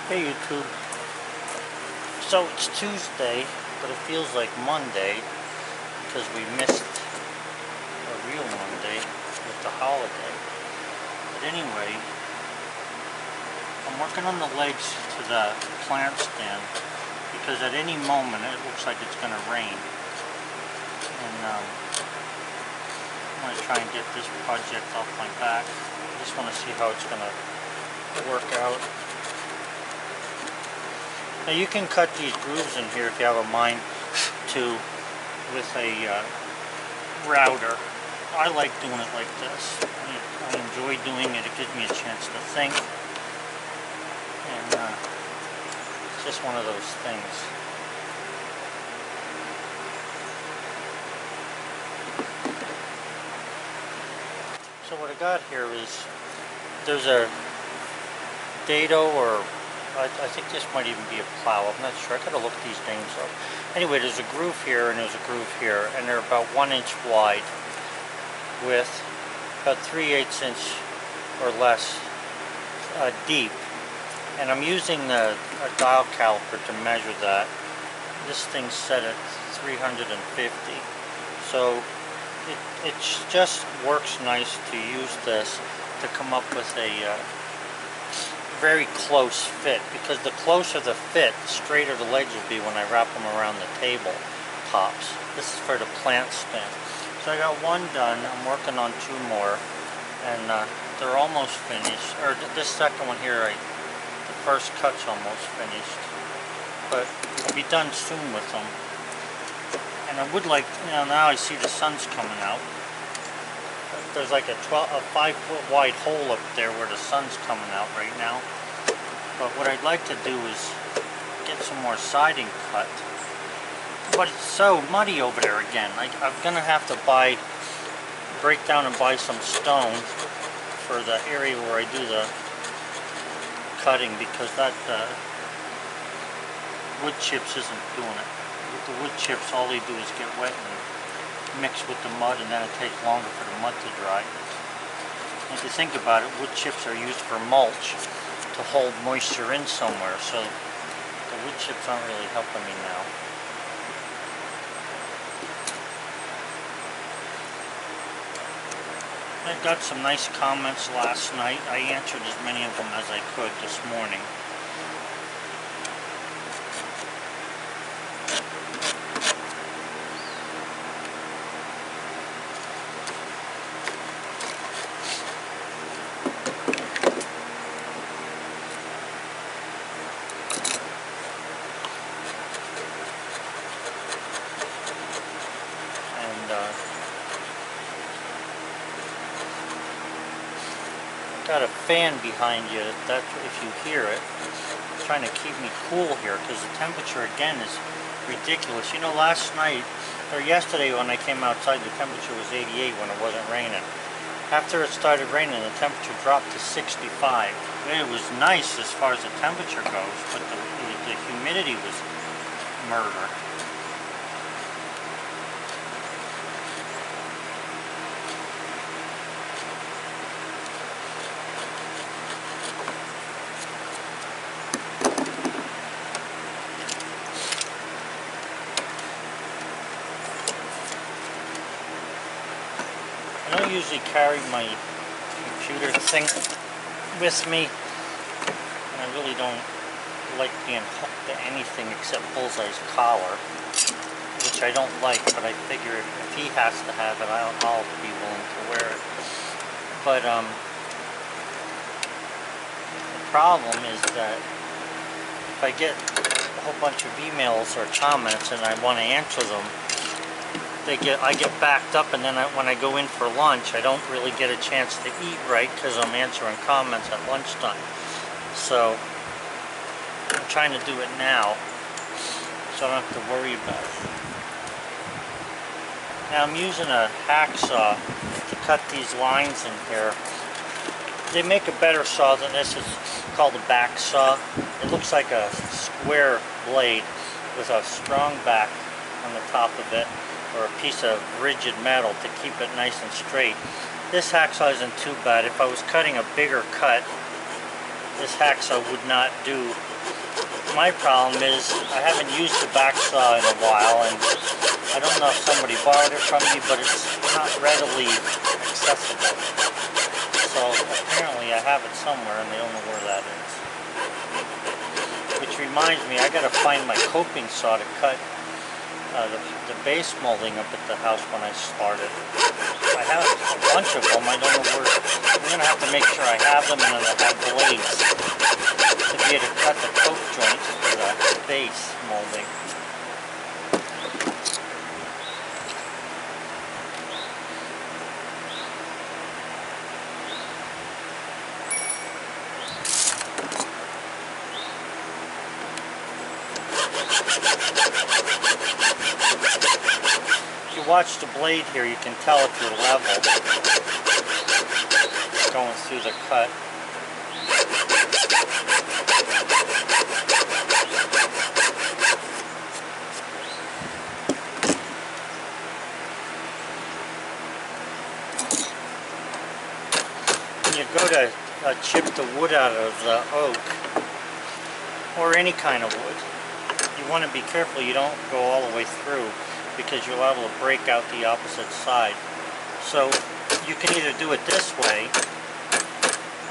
Hey YouTube. So it's Tuesday, but it feels like Monday because we missed a real Monday with the holiday. But anyway, I'm working on the legs to the plant stand because at any moment it looks like it's going to rain. And I'm going to try and get this project off my back. I just want to see how it's going to work out. Now you can cut these grooves in here if you have a mind to with a router. I like doing it like this. I enjoy doing it. It gives me a chance to think. And it's just one of those things. So what I got here is there's a dado, or I think this might even be a plow. I'm not sure. I gotta look these names up. Anyway, there's a groove here and there's a groove here, and they're about 1 inch wide with about 3/8 inch or less deep. And I'm using a dial caliper to measure that. This thing's set at 350. So it just works nice to use this to come up with a very close fit, because the closer the fit, the straighter the legs will be when I wrap them around the table tops. This is for the plant stand. So I got one done. I'm working on two more, and they're almost finished. Or this second one here, the first cut's almost finished, but I'll be done soon with them. And I would like, now I see the sun's coming out. There's like a 5-foot wide hole up there where the sun's coming out right now. But what I'd like to do is get some more siding cut. But it's so muddy over there again. I'm gonna have to break down and buy some stone for the area where I do the cutting, because that wood chips isn't doing it. With the wood chips, all they do is get wet and mix with the mud, and then it takes longer for the mud to dry. And if you think about it, wood chips are used for mulch to hold moisture in somewhere, so the wood chips aren't really helping me now. I got some nice comments last night. I answered as many of them as I could this morning. Got a fan behind you. That's if you hear it. It's trying to keep me cool here because the temperature again is ridiculous. You know, last night or yesterday when I came outside, the temperature was 88 when it wasn't raining. After it started raining, the temperature dropped to 65. It was nice as far as the temperature goes, but the humidity was murder. I don't usually carry my computer thing with me, and I really don't like being hooked to anything except Bullseye's collar, which I don't like, but I figure if he has to have it, I'll be willing to wear it. But the problem is that if I get a whole bunch of emails or comments and I want to answer them, I get backed up, and then when I go in for lunch, I don't really get a chance to eat right because I'm answering comments at lunchtime. So I'm trying to do it now so I don't have to worry about it. Now I'm using a hacksaw to cut these lines in here. They make a better saw than this. It's called a back saw. It looks like a square blade with a strong back on the top of it, or a piece of rigid metal to keep it nice and straight. This hacksaw isn't too bad. If I was cutting a bigger cut, this hacksaw would not do. My problem is I haven't used the back saw in a while, and I don't know if somebody borrowed it from me, but it's not readily accessible. So apparently I have it somewhere and they don't know where that is. Which reminds me, I gotta find my coping saw to cut the base molding up at the house when I started. I have a bunch of them. I don't know where. I'm gonna have to make sure I have them, and then I have blades to be able to cut the cope joints for the base molding. If you watch the blade here, you can tell if you're level going through the cut. When you go to chip the wood out of the oak, or any kind of wood, you want to be careful you don't go all the way through, because you're liable to break out the opposite side. So you can either do it this way,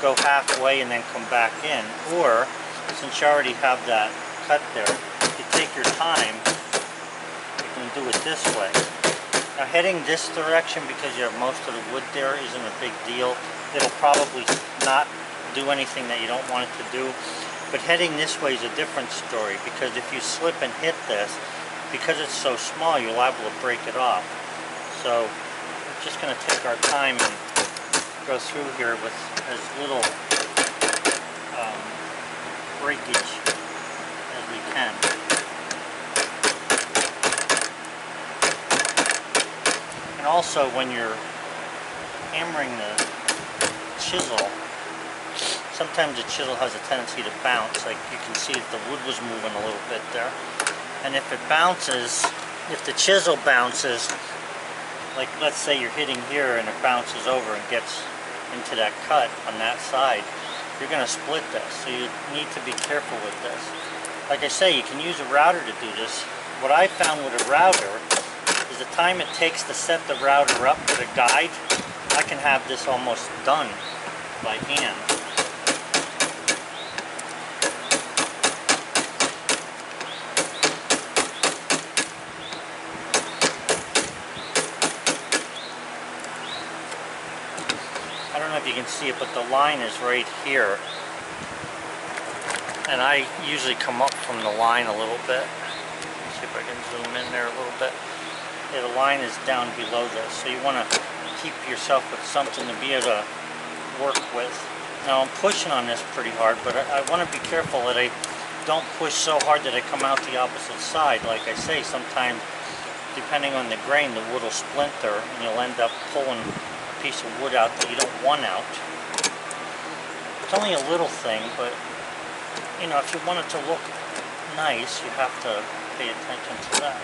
go halfway and then come back in, or since you already have that cut there, you take your time, you can do it this way. Now heading this direction, because you have most of the wood there, isn't a big deal. It'll probably not do anything that you don't want it to do. But heading this way is a different story, because if you slip and hit this, because it's so small, you're liable to break it off. So we're just going to take our time and go through here with as little breakage as we can. And also, when you're hammering the chisel, sometimes the chisel has a tendency to bounce. Like you can see that the wood was moving a little bit there. And if it bounces, if the chisel bounces, like let's say you're hitting here and it bounces over and gets into that cut on that side, you're going to split this. So you need to be careful with this. Like I say, you can use a router to do this. What I found with a router is the time it takes to set the router up with a guide, I can have this almost done by hand. I don't know if you can see it, but the line is right here. And I usually come up from the line a little bit. Let's see if I can zoom in there a little bit. Yeah, the line is down below this. So you want to keep yourself with something to be able to work with. Now I'm pushing on this pretty hard, but I want to be careful that I don't push so hard that I come out the opposite side. Like I say, sometimes depending on the grain, the wood will splinter and you'll end up pulling a piece of wood out that you don't want out. It's only a little thing, but you know, if you want it to look nice, you have to pay attention to that.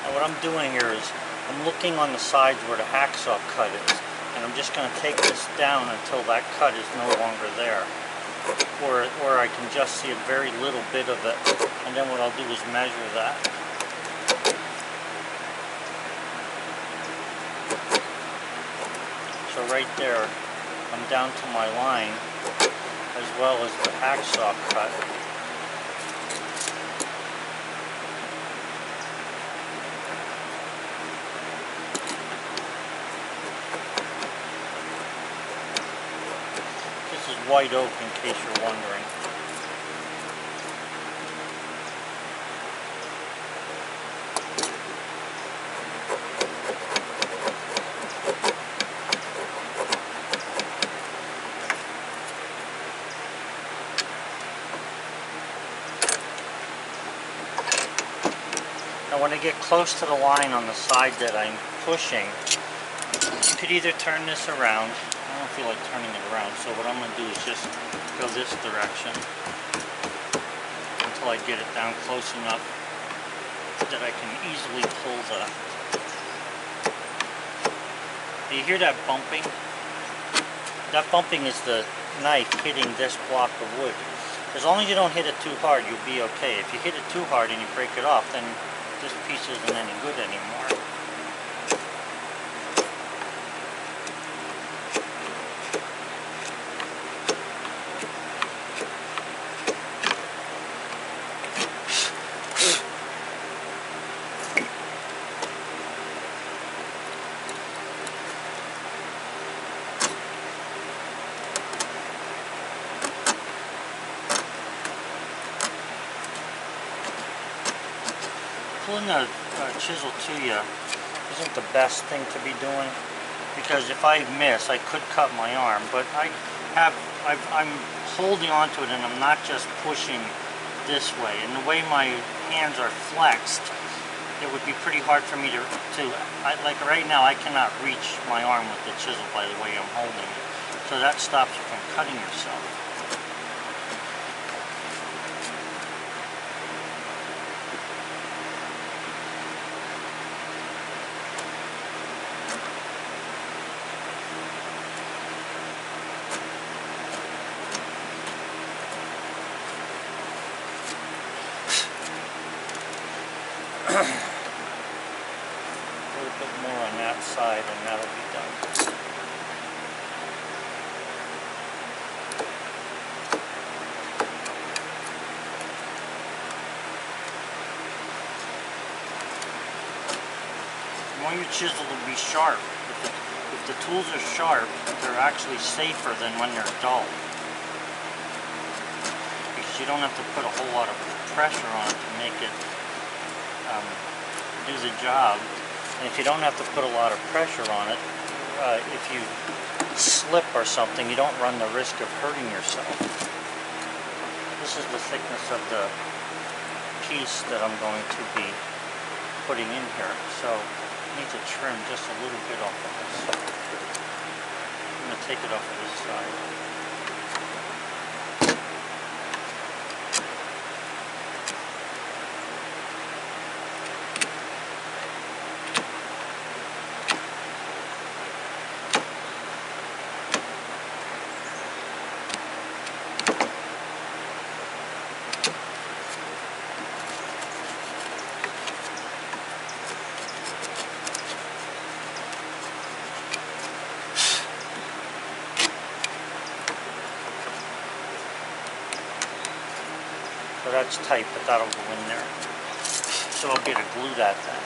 What I'm doing here is I'm looking on the sides where the hacksaw cut is, and I'm just going to take this down until that cut is no longer there, or I can just see a very little bit of it, and then what I'll do is measure that. So right there, I'm down to my line, as well as the hacksaw cut. white oak, in case you're wondering. Now when I get close to the line on the side that I'm pushing, you could either turn this around. I don't feel like turning it around, so what I'm going to do is just go this direction until I get it down close enough that I can easily pull the... Do you hear that bumping? That bumping is the knife hitting this block of wood. As long as you don't hit it too hard, you'll be okay. If you hit it too hard and you break it off, then this piece isn't any good anymore. Pulling a chisel to you isn't the best thing to be doing, because if I miss, I could cut my arm. But I'm holding onto it, and I'm not just pushing this way. And the way my hands are flexed, it would be pretty hard for me to like right now, I cannot reach my arm with the chisel by the way I'm holding it. So that stops you from cutting yourself. A little bit more on that side and that'll be done. You want your chisel to be sharp. If the tools are sharp, they're actually safer than when they're dull. Because you don't have to put a whole lot of pressure on it to make it do the job. And if you don't have to put a lot of pressure on it, if you slip or something, you don't run the risk of hurting yourself. This is the thickness of the piece that I'm going to be putting in here. So I need to trim just a little bit off of this. I'm going to take it off of this side. So that's tight, but that'll go in there. So I'll get it glued at that.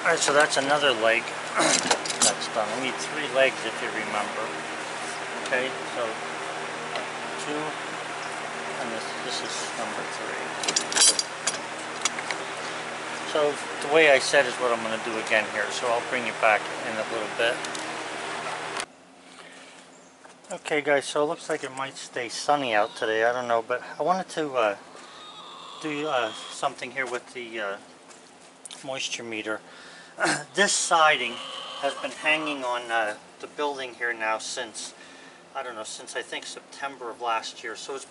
Alright, so that's another leg that's done. We need 3 legs if you remember. Okay, so 2, and this is number 3. So the way I said is what I'm going to do again here, so I'll bring you back in a little bit. Okay guys, so it looks like it might stay sunny out today, I don't know, but I wanted to do something here with the moisture meter. This siding has been hanging on the building here now since, I don't know, since I think September of last year. So it's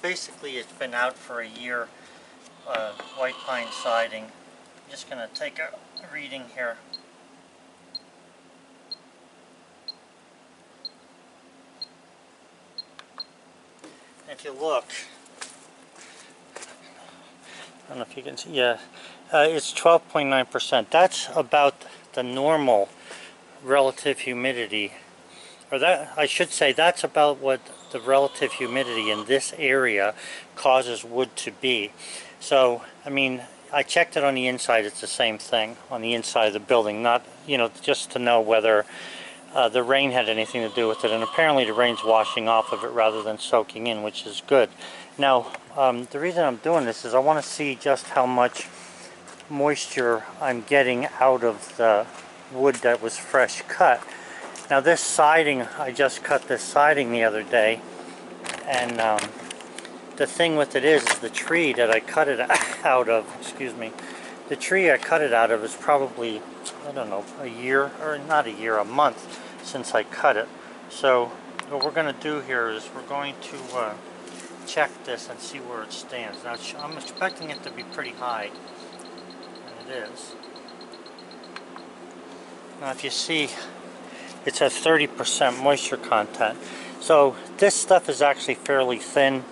been out for a year, white pine siding. I'm just going to take a reading here. If you look, I don't know if you can see, yeah, it's 12.9%. That's about the normal relative humidity, or that, I should say, that's about what the relative humidity in this area causes wood to be. So, I mean, I checked it on the inside, it's the same thing on the inside of the building, not, you know, just to know whether the rain had anything to do with it, and apparently the rain's washing off of it rather than soaking in, which is good. Now, the reason I'm doing this is I want to see just how much moisture I'm getting out of the wood that was fresh cut. Now this siding, I just cut this siding the other day, and the thing with it is the tree that I cut it out of, excuse me, the tree I cut it out of is probably, I don't know, a year, or not a year, a month since I cut it. So what we're going to do here is we're going to check this and see where it stands. Now I'm expecting it to be pretty high, and it is. Now if you see, it's at 30% moisture content. So this stuff is actually fairly thin,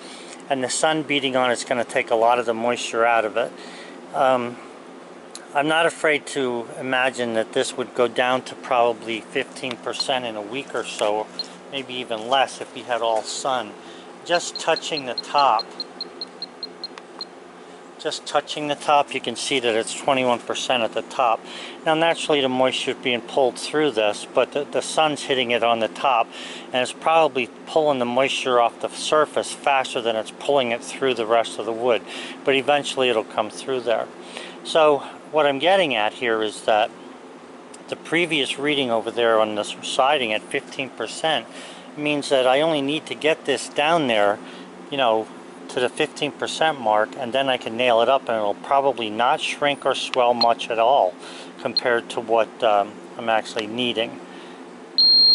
and the sun beating on it's going to take a lot of the moisture out of it. I'm not afraid to imagine that this would go down to probably 15% in a week or so, maybe even less if we had all sun. Just touching the top, you can see that it's 21% at the top. Now naturally the moisture is being pulled through this, but the sun's hitting it on the top, and it's probably pulling the moisture off the surface faster than it's pulling it through the rest of the wood. But eventually it'll come through there. So what I'm getting at here is that the previous reading over there on this siding at 15% means that I only need to get this down there, you know, to the 15% mark, and then I can nail it up, and it'll probably not shrink or swell much at all compared to what I'm actually needing.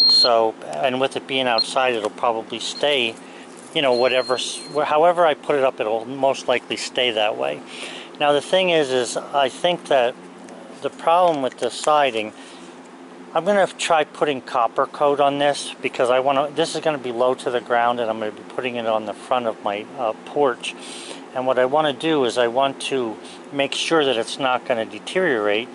So, and with it being outside, it'll probably stay, you know, however I put it up, it'll most likely stay that way. Now the thing is I think that the problem with the siding, I'm going to try putting copper coat on this, because this is going to be low to the ground, and I'm going to be putting it on the front of my porch. And what I want to do is I want to make sure that it's not going to deteriorate.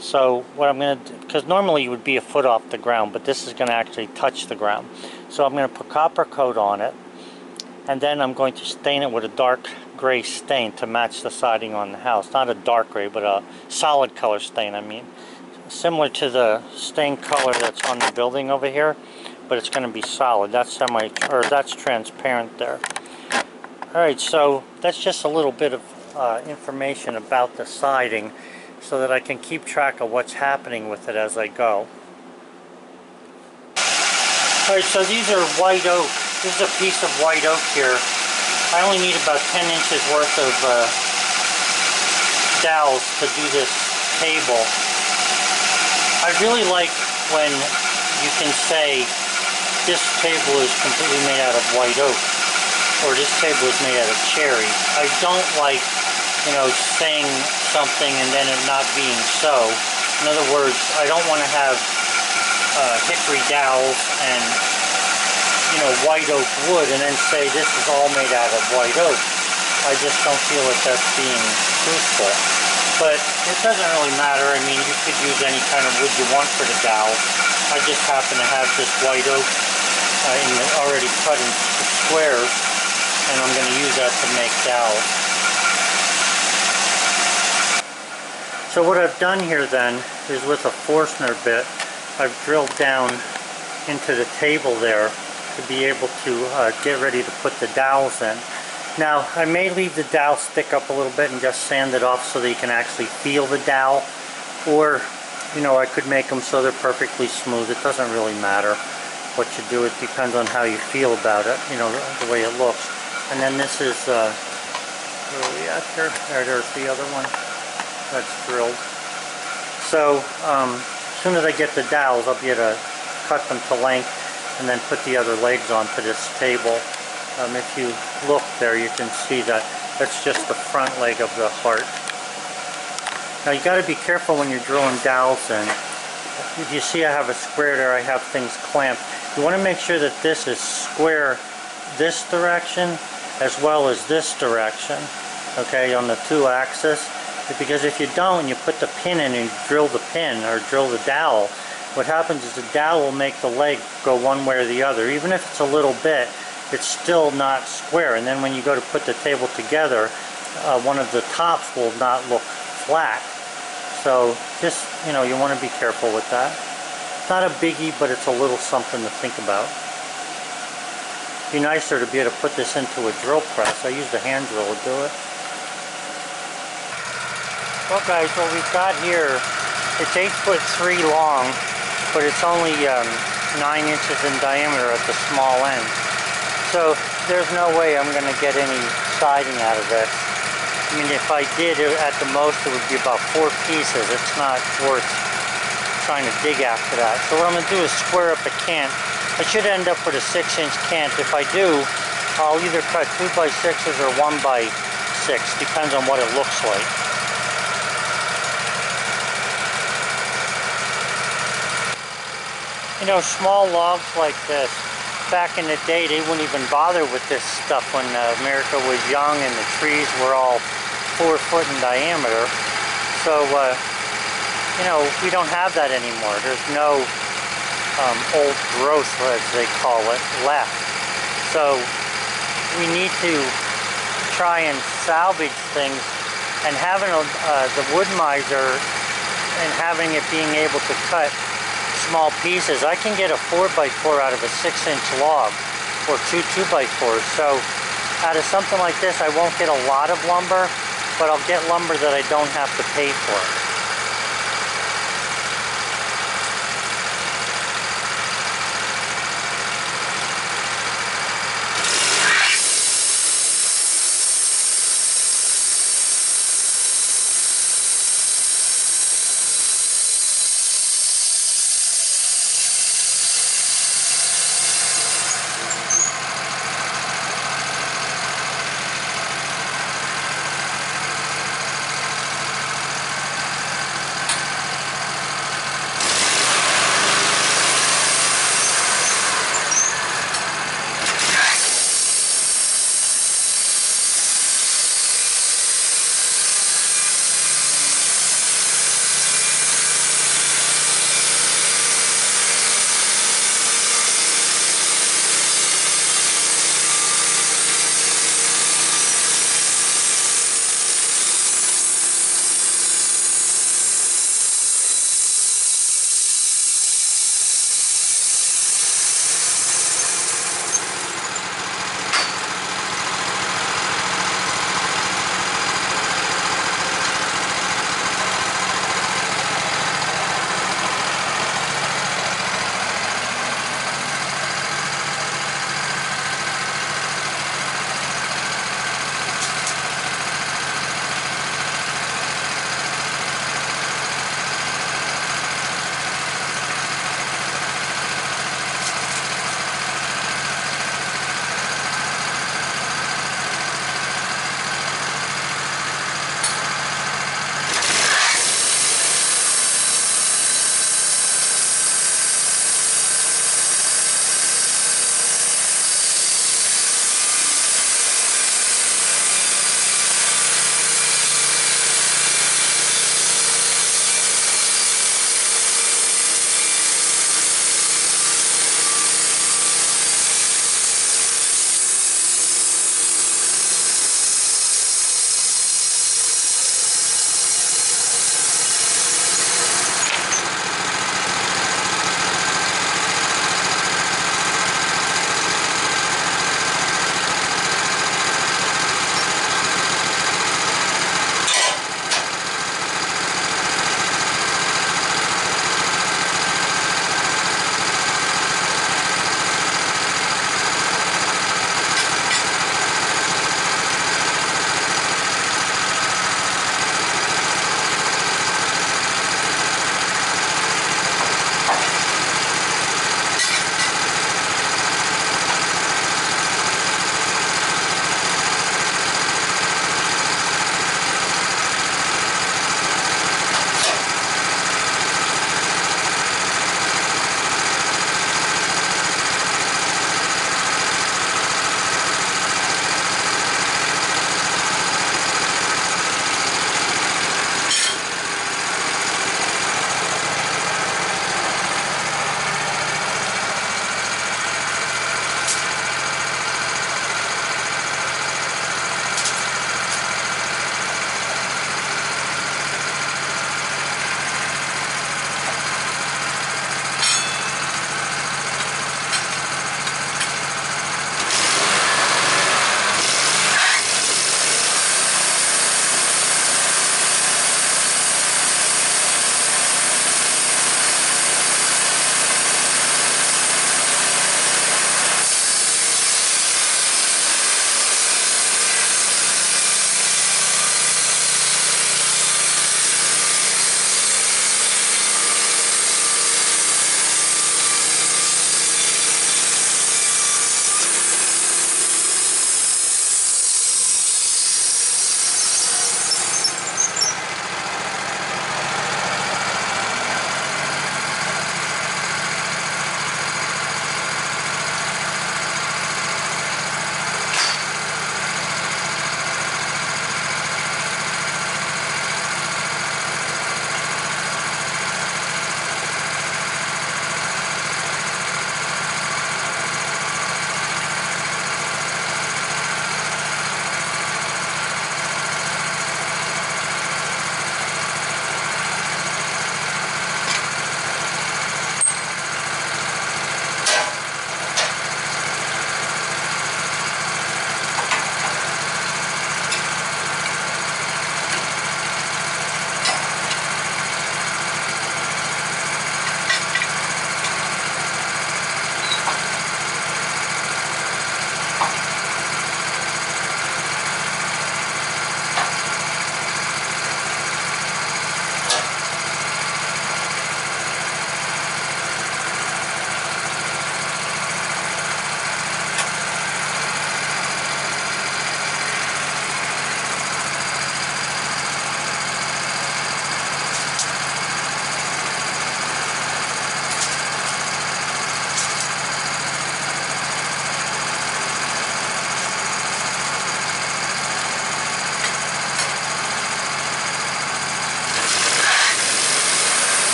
So what I'm going to do, because normally you would be a foot off the ground, but this is going to actually touch the ground. So I'm going to put copper coat on it, and then I'm going to stain it with a dark gray stain to match the siding on the house. Not a dark gray, but a solid color stain, I mean. Similar to the stain color that's on the building over here, but it's going to be solid. That's that's transparent there. Alright, so that's just a little bit of information about the siding, so that I can keep track of what's happening with it as I go. Alright, so these are white oak. This is a piece of white oak here. I only need about 10 inches worth of dowels to do this table. I really like when you can say this table is completely made out of white oak, or this table is made out of cherry. I don't like, you know, saying something and then it not being so. In other words, I don't want to have hickory dowels and, you know, white oak wood and then say this is all made out of white oak. I just don't feel that that's being truthful. But it doesn't really matter. I mean, you could use any kind of wood you want for the dowel. I just happen to have this white oak already cut in squares, and I'm going to use that to make dowels. So what I've done here then is, with a Forstner bit, I've drilled down into the table there to be able to get ready to put the dowels in. Now, I may leave the dowel stick up a little bit and just sand it off so that you can actually feel the dowel. Or, you know, I could make them so they're perfectly smooth. It doesn't really matter what you do. It depends on how you feel about it, you know, the way it looks. And then this is, where are we at here? There's the other one. That's drilled. So, as soon as I get the dowels, I'll be able to cut them to length and then put the other legs onto this table. If you look there, you can see that that's just the front leg of the heart. Now you got to be careful when you're drilling dowels in. If you see I have a square there, I have things clamped. You want to make sure that this is square this direction as well as this direction, okay, on the two axes. Because if you don't, and you put the pin in and you drill the pin or drill the dowel, what happens is the dowel will make the leg go one way or the other. Even if it's a little bit, it's still not square, and then when you go to put the table together, one of the tops will not look flat. So just, you know, you want to be careful with that. Not a biggie, but it's a little something to think about. Be nicer to be able to put this into a drill press. I use the hand drill to do it. Well guys, what we've got here, it's 8'3" long, but it's only 9 inches in diameter at the small end. So there's no way I'm going to get any siding out of this. I mean, if I did, at the most it would be about 4 pieces. It's not worth trying to dig after that. So what I'm going to do is square up a cant. I should end up with a 6-inch cant. If I do, I'll either cut 2x6s or 1x6. Depends on what it looks like. You know, small logs like this, back in the day, they wouldn't even bother with this stuff when America was young and the trees were all 4 foot in diameter. So, you know, we don't have that anymore. There's no old growth, as they call it, left. So we need to try and salvage things, and having the wood miser and having it being able to cut small pieces. I can get a 4x4 out of a 6-inch log, or 2 2x4s. So out of something like this, I won't get a lot of lumber, but I'll get lumber that I don't have to pay for.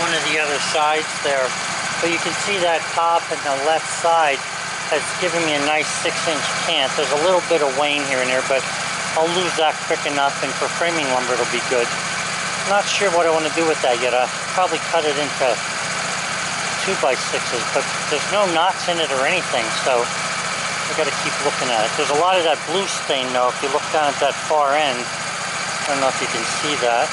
one of the other sides there. But you can see that top and the left side has given me a nice 6-inch cant. There's a little bit of wane here and there, but I'll lose that quick enough, and for framing lumber it'll be good. Not sure what I want to do with that yet. I'll probably cut it into 2x6s, but there's no knots in it or anything, so I got to keep looking at it. There's a lot of that blue stain though. If you look down at that far end, I don't know if you can see that,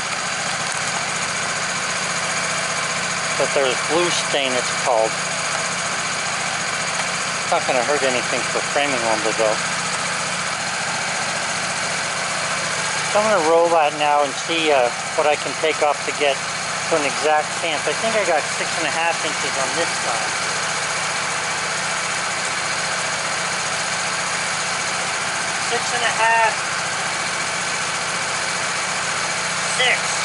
but there's blue stain, it's called. It's not going to hurt anything for framing lumber though. So I'm going to roll that now and see what I can take off to get to an exact cant. I think I got 6.5 inches on this side. 6.5, 6.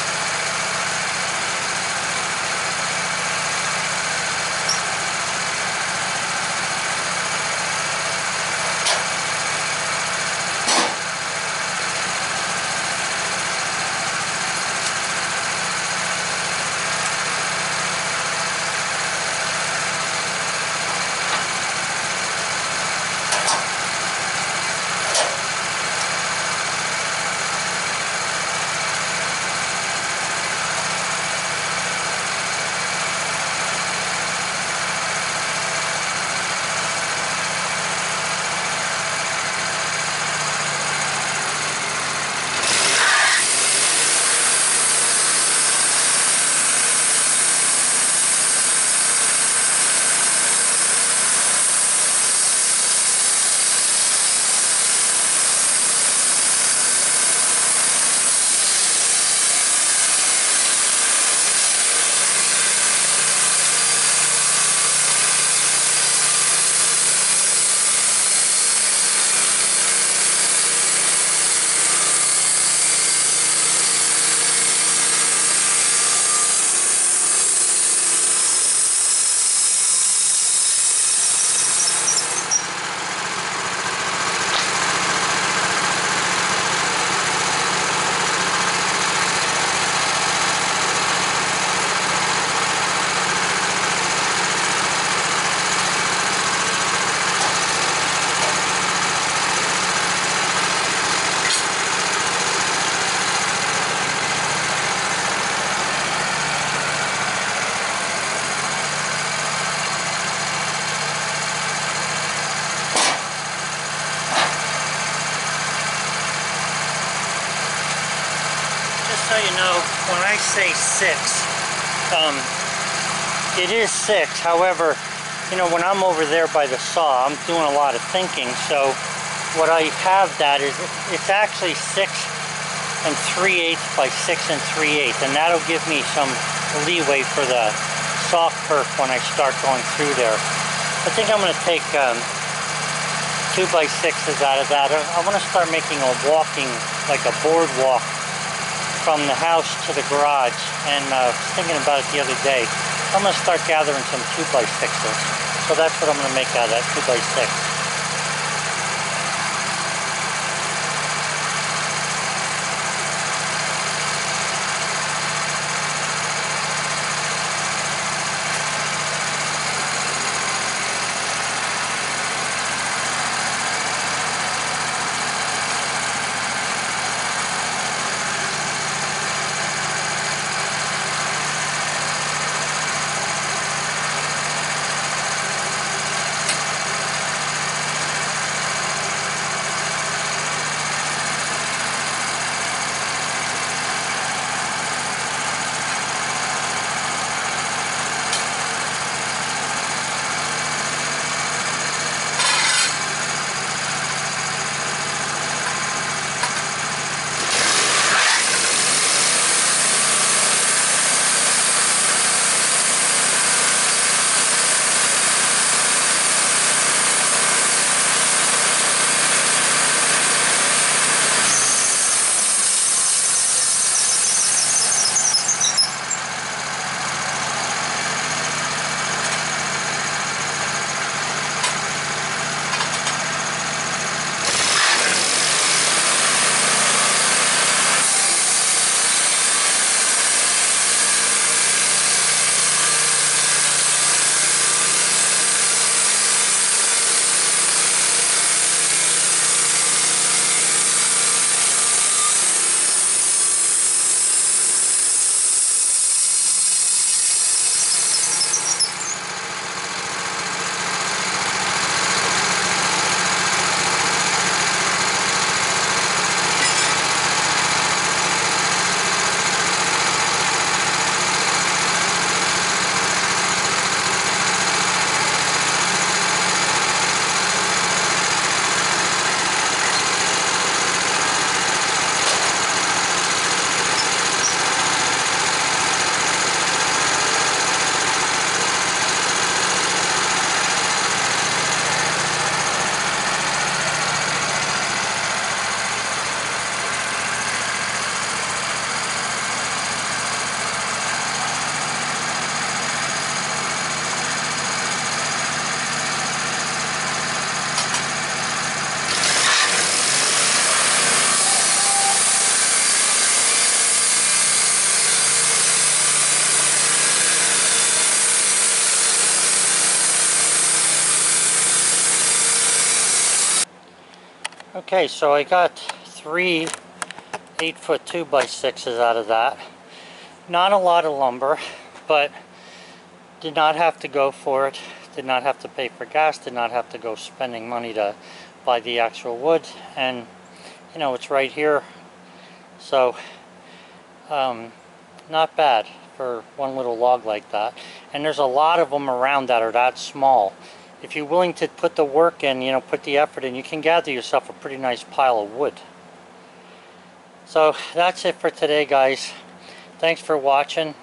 So you know, when I say 6, it is 6. However, you know, when I'm over there by the saw, I'm doing a lot of thinking. So what I have that is, it's actually 6 3/8 by 6 3/8, and that'll give me some leeway for the saw kerf when I start going through there. I think I'm going to take 2x6s out of that. I want to start making a walking, like a boardwalk, from the house to the garage, and I was thinking about it the other day. I'm going to start gathering some 2x6s. So that's what I'm going to make out of that 2x6. Okay, so I got 3 8-foot 2x6s out of that. Not a lot of lumber, but did not have to go for it. Did not have to pay for gas. Did not have to go spending money to buy the actual wood. And you know, it's right here. So not bad for one little log like that. And there's a lot of them around that are that small. If you're willing to put the work in, you know, put the effort in, you can gather yourself a pretty nice pile of wood. So that's it for today, guys. Thanks for watching.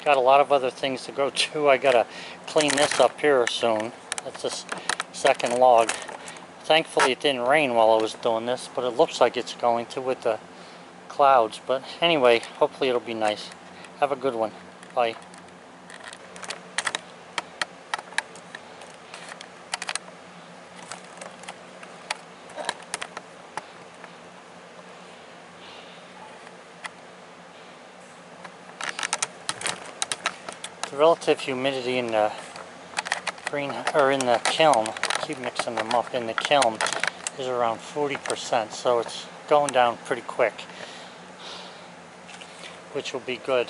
Got a lot of other things to go to. I gotta clean this up here soon. That's the second log. Thankfully it didn't rain while I was doing this, but it looks like it's going to with the clouds. But anyway, hopefully it'll be nice. Have a good one. Bye. The relative humidity in the in the kiln, keep mixing them up, in the kiln is around 40%, so it's going down pretty quick, which will be good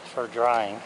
for drying.